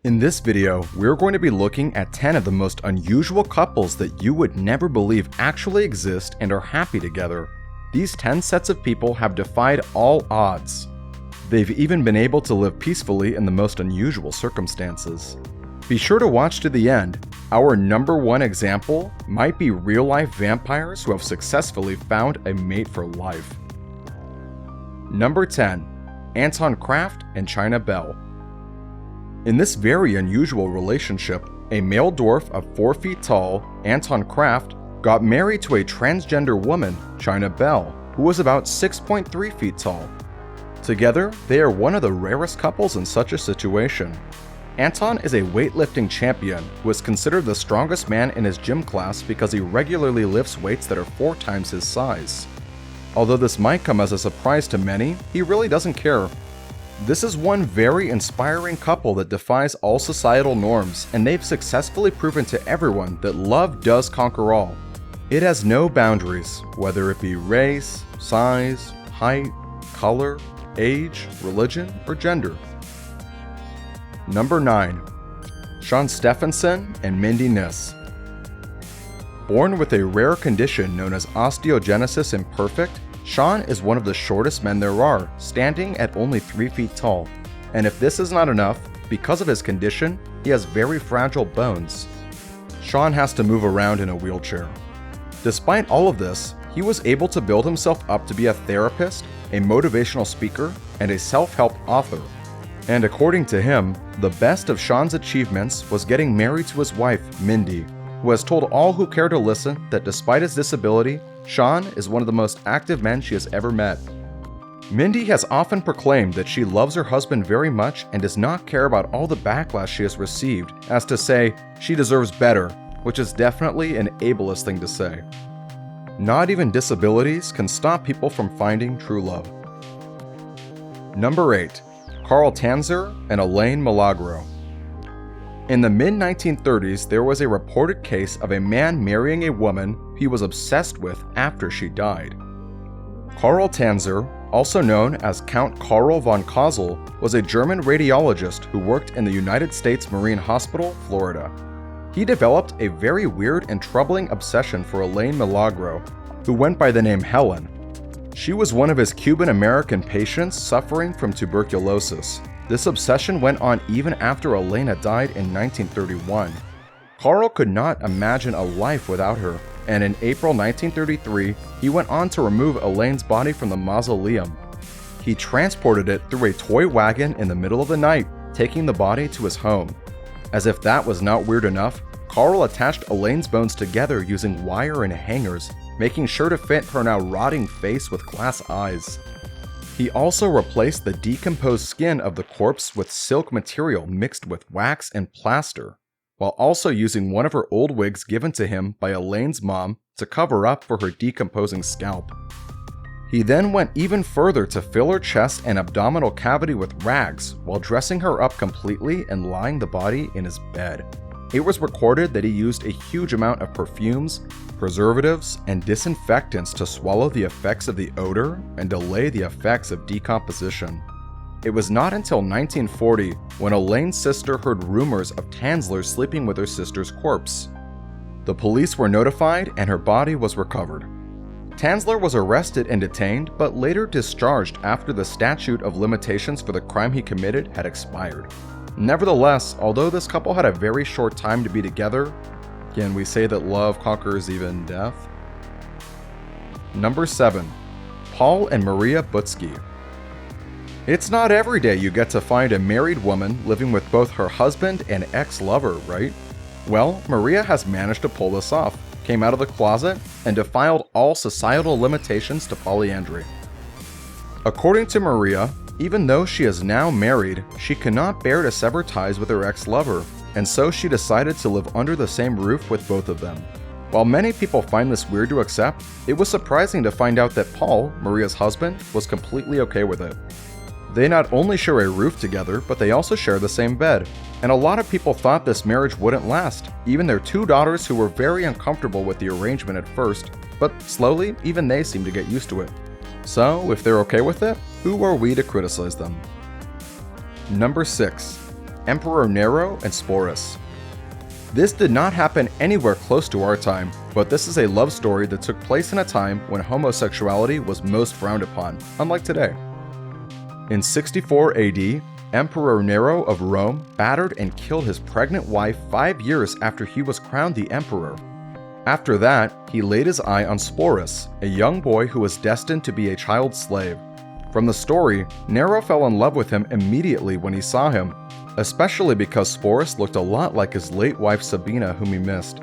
In this video, we're going to be looking at 10 of the most unusual couples that you would never believe actually exist and are happy together. These 10 sets of people have defied all odds. They've even been able to live peacefully in the most unusual circumstances. Be sure to watch to the end. Our number one example might be real-life vampires who have successfully found a mate for life. Number 10. Anton Kraft and Chyna Bell. In this very unusual relationship, a male dwarf of 4 feet tall, Anton Kraft, got married to a transgender woman, Chyna Bell, who was about 6.3 feet tall. Together, they are one of the rarest couples in such a situation. Anton is a weightlifting champion who is considered the strongest man in his gym class because he regularly lifts weights that are 4 times his size. Although this might come as a surprise to many, he really doesn't care. This is one very inspiring couple that defies all societal norms, and they've successfully proven to everyone that love does conquer all. It has no boundaries, whether it be race, size, height, color, age, religion, or gender. Number 9. Steffensen and Mindy Niss. Born with a rare condition known as osteogenesis imperfect, Swann is one of the shortest men there are, standing at only 3 feet tall. And if this is not enough, because of his condition, he has very fragile bones. Swann has to move around in a wheelchair. Despite all of this, he was able to build himself up to be a therapist, a motivational speaker, and a self-help author. And according to him, the best of Swann's achievements was getting married to his wife, Mindy, who has told all who care to listen that despite his disability, Swann is one of the most active men she has ever met. Mindy has often proclaimed that she loves her husband very much and does not care about all the backlash she has received, as to say, she deserves better, which is definitely an ableist thing to say. Not even disabilities can stop people from finding true love. Number 8. Tanzer and Elaine Milagro. In the mid-1930s, there was a reported case of a man marrying a woman he was obsessed with after she died. Tanzer, also known as Count Karl von Kozel, was a German radiologist who worked in the United States Marine Hospital, Florida. He developed a very weird and troubling obsession for Elaine Milagro, who went by the name Helen. She was one of his Cuban-American patients suffering from tuberculosis. This obsession went on even after Elaine had died in 1931. Karl could not imagine a life without her, and in April 1933, he went on to remove Elaine's body from the mausoleum. He transported it through a toy wagon in the middle of the night, taking the body to his home. As if that was not weird enough, Karl attached Elaine's bones together using wire and hangers, making sure to fit her now rotting face with glass eyes. He also replaced the decomposed skin of the corpse with silk material mixed with wax and plaster, while also using one of her old wigs given to him by Elaine's mom to cover up for her decomposing scalp. He then went even further to fill her chest and abdominal cavity with rags while dressing her up completely and lying the body in his bed. It was recorded that he used a huge amount of perfumes, preservatives, and disinfectants to swallow the effects of the odor and delay the effects of decomposition. It was not until 1940 when Elaine's sister heard rumors of Tanzer sleeping with her sister's corpse. The police were notified and her body was recovered. Tanzer was arrested and detained, but later discharged after the statute of limitations for the crime he committed had expired. Nevertheless, although this couple had a very short time to be together, can we say that love conquers even death? Number 7. Paul and Maria Butzki. It's not every day you get to find a married woman living with both her husband and ex-lover, right? Well, Maria has managed to pull this off, came out of the closet, and defied all societal limitations to polyandry. According to Maria, even though she is now married, she cannot bear to sever ties with her ex-lover, and so she decided to live under the same roof with both of them. While many people find this weird to accept, it was surprising to find out that Paul, Maria's husband, was completely okay with it. They not only share a roof together, but they also share the same bed. And a lot of people thought this marriage wouldn't last, even their 2 daughters who were very uncomfortable with the arrangement at first, but slowly, even they seemed to get used to it. So, if they're okay with it, who are we to criticize them? Number 6. Emperor Nero and Sporus. This did not happen anywhere close to our time, but this is a love story that took place in a time when homosexuality was most frowned upon, unlike today. In 64 AD, Emperor Nero of Rome battered and killed his pregnant wife 5 years after he was crowned the emperor. After that, he laid his eye on Sporus, a young boy who was destined to be a child slave. From the story, Nero fell in love with him immediately when he saw him, especially because Sporus looked a lot like his late wife Sabina, whom he missed.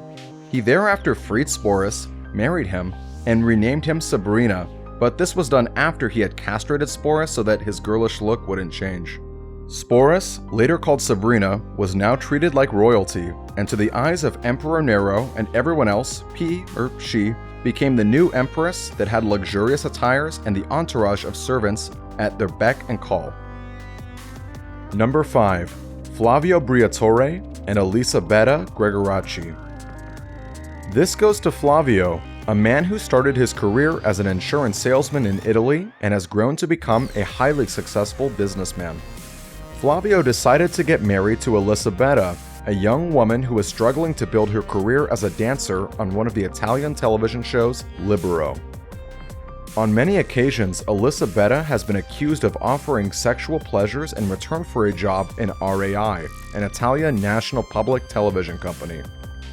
He thereafter freed Sporus, married him, and renamed him Sabrina, but this was done after he had castrated Sporus so that his girlish look wouldn't change. Sporus, later called Sabrina, was now treated like royalty, and to the eyes of Emperor Nero and everyone else, she became the new empress that had luxurious attires and the entourage of servants at their beck and call. Number 5. Flavio Briatore and Elisabetta Gregoracci. This goes to Flavio, a man who started his career as an insurance salesman in Italy and has grown to become a highly successful businessman. Flavio decided to get married to Elisabetta, a young woman who was struggling to build her career as a dancer on one of the Italian television shows Libero. On many occasions, Elisabetta has been accused of offering sexual pleasures in return for a job in RAI, an Italian national public television company.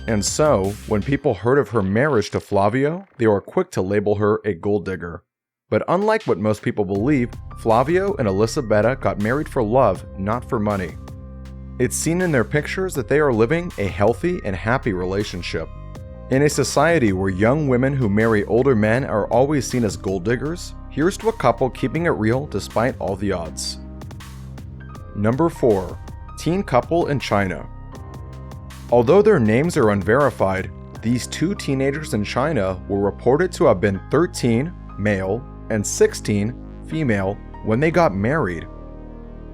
And so, when people heard of her marriage to Flavio, they were quick to label her a gold digger. But unlike what most people believe, Flavio and Elisabetta got married for love, not for money. It's seen in their pictures that they are living a healthy and happy relationship. In a society where young women who marry older men are always seen as gold diggers, here's to a couple keeping it real despite all the odds. Number 4. Teen couple in Chyna. Although their names are unverified, these two teenagers in Chyna were reported to have been 13, male, and 16, female, when they got married.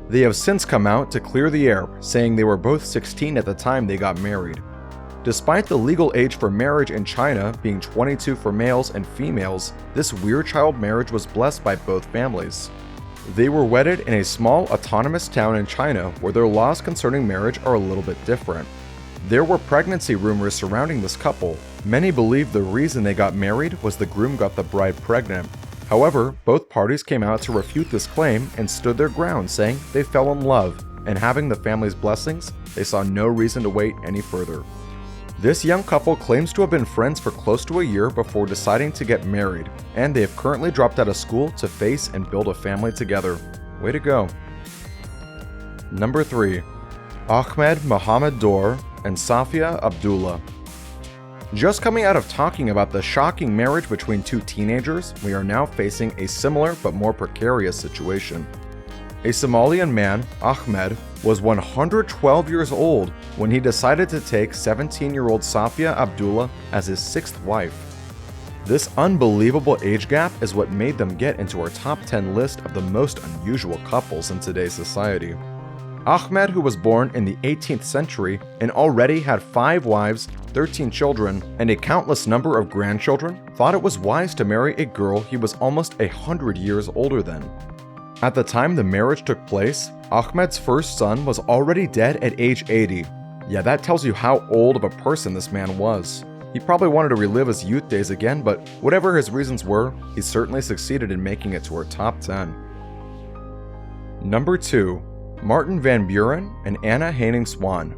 They have since come out to clear the air, saying they were both 16 at the time they got married. Despite the legal age for marriage in Chyna being 22 for males and females, this weird child marriage was blessed by both families. They were wedded in a small autonomous town in Chyna where their laws concerning marriage are a little bit different. There were pregnancy rumors surrounding this couple. Many believe the reason they got married was the groom got the bride pregnant. However, both parties came out to refute this claim and stood their ground, saying they fell in love, and having the family's blessings, they saw no reason to wait any further. This young couple claims to have been friends for close to a year before deciding to get married, and they have currently dropped out of school to face and build a family together. Way to go. Number 3. Ahmed Mohammed Dor and Safiya Abdullah. Just coming out of talking about the shocking marriage between two teenagers, we are now facing a similar but more precarious situation. A Somalian man, Ahmed, was 112 years old when he decided to take 17-year-old Safiya Abdullah as his 6th wife. This unbelievable age gap is what made them get into our top 10 list of the most unusual couples in today's society. Ahmed, who was born in the 18th century and already had 5 wives, 13 children, and a countless number of grandchildren, thought it was wise to marry a girl he was almost 100 years older than. At the time the marriage took place, Ahmed's first son was already dead at age 80. Yeah, that tells you how old of a person this man was. He probably wanted to relive his youth days again, but whatever his reasons were, he certainly succeeded in making it to our top 10. Number 2. Martin Van Buren and Anna Hayning Swann.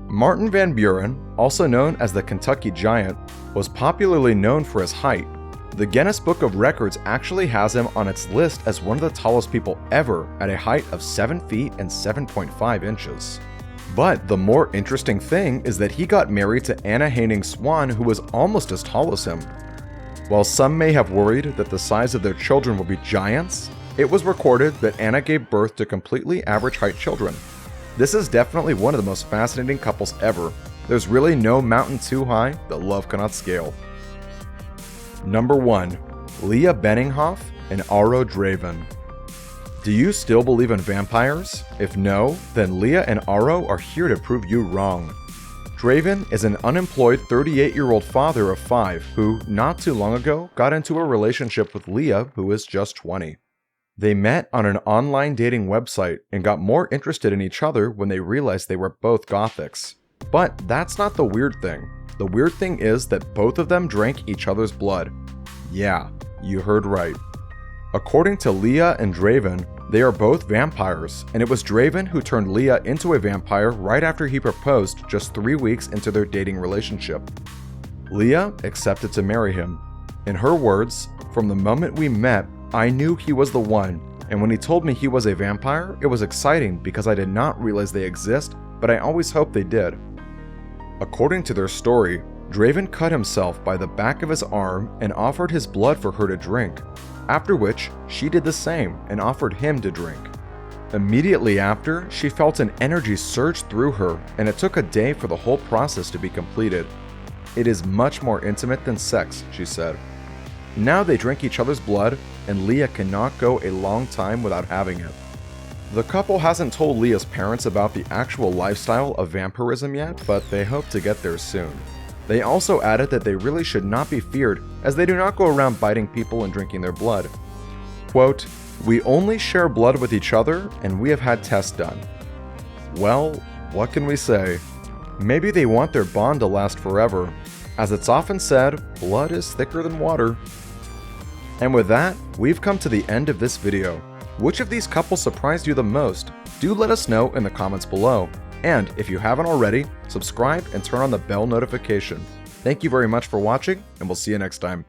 Martin Van Buren, also known as the Kentucky Giant, was popularly known for his height. The Guinness Book of Records actually has him on its list as one of the tallest people ever at a height of 7 feet and 7.5 inches. But the more interesting thing is that he got married to Anna Hayning Swann, who was almost as tall as him. While some may have worried that the size of their children will be giants, it was recorded that Anna gave birth to completely average height children. This is definitely one of the most fascinating couples ever. There's really no mountain too high that love cannot scale. Number 1. Leah Benninghoff and Aro Draven. Do you still believe in vampires? If no, then Leah and Aro are here to prove you wrong. Draven is an unemployed 38-year-old father of 5 who, not too long ago, got into a relationship with Leah, who is just 20. They met on an online dating website and got more interested in each other when they realized they were both gothics. But that's not the weird thing. The weird thing is that both of them drank each other's blood. Yeah, you heard right. According to Leah and Raven, they are both vampires, and it was Raven who turned Leah into a vampire right after he proposed just 3 weeks into their dating relationship. Leah accepted to marry him. In her words, "From the moment we met, I knew he was the one, and when he told me he was a vampire, it was exciting because I did not realize they exist, but I always hoped they did." According to their story, Raven cut himself by the back of his arm and offered his blood for her to drink, after which she did the same and offered him to drink. Immediately after, she felt an energy surge through her, and it took a day for the whole process to be completed. "It is much more intimate than sex," she said. Now they drink each other's blood, and Leah cannot go a long time without having it. The couple hasn't told Leah's parents about the actual lifestyle of vampirism yet, but they hope to get there soon. They also added that they really should not be feared, as they do not go around biting people and drinking their blood. Quote, "We only share blood with each other, and we have had tests done." Well, what can we say? Maybe they want their bond to last forever. As it's often said, blood is thicker than water. And with that, we've come to the end of this video. Which of these couples surprised you the most? Do let us know in the comments below. And if you haven't already, subscribe and turn on the bell notification. Thank you very much for watching, and we'll see you next time.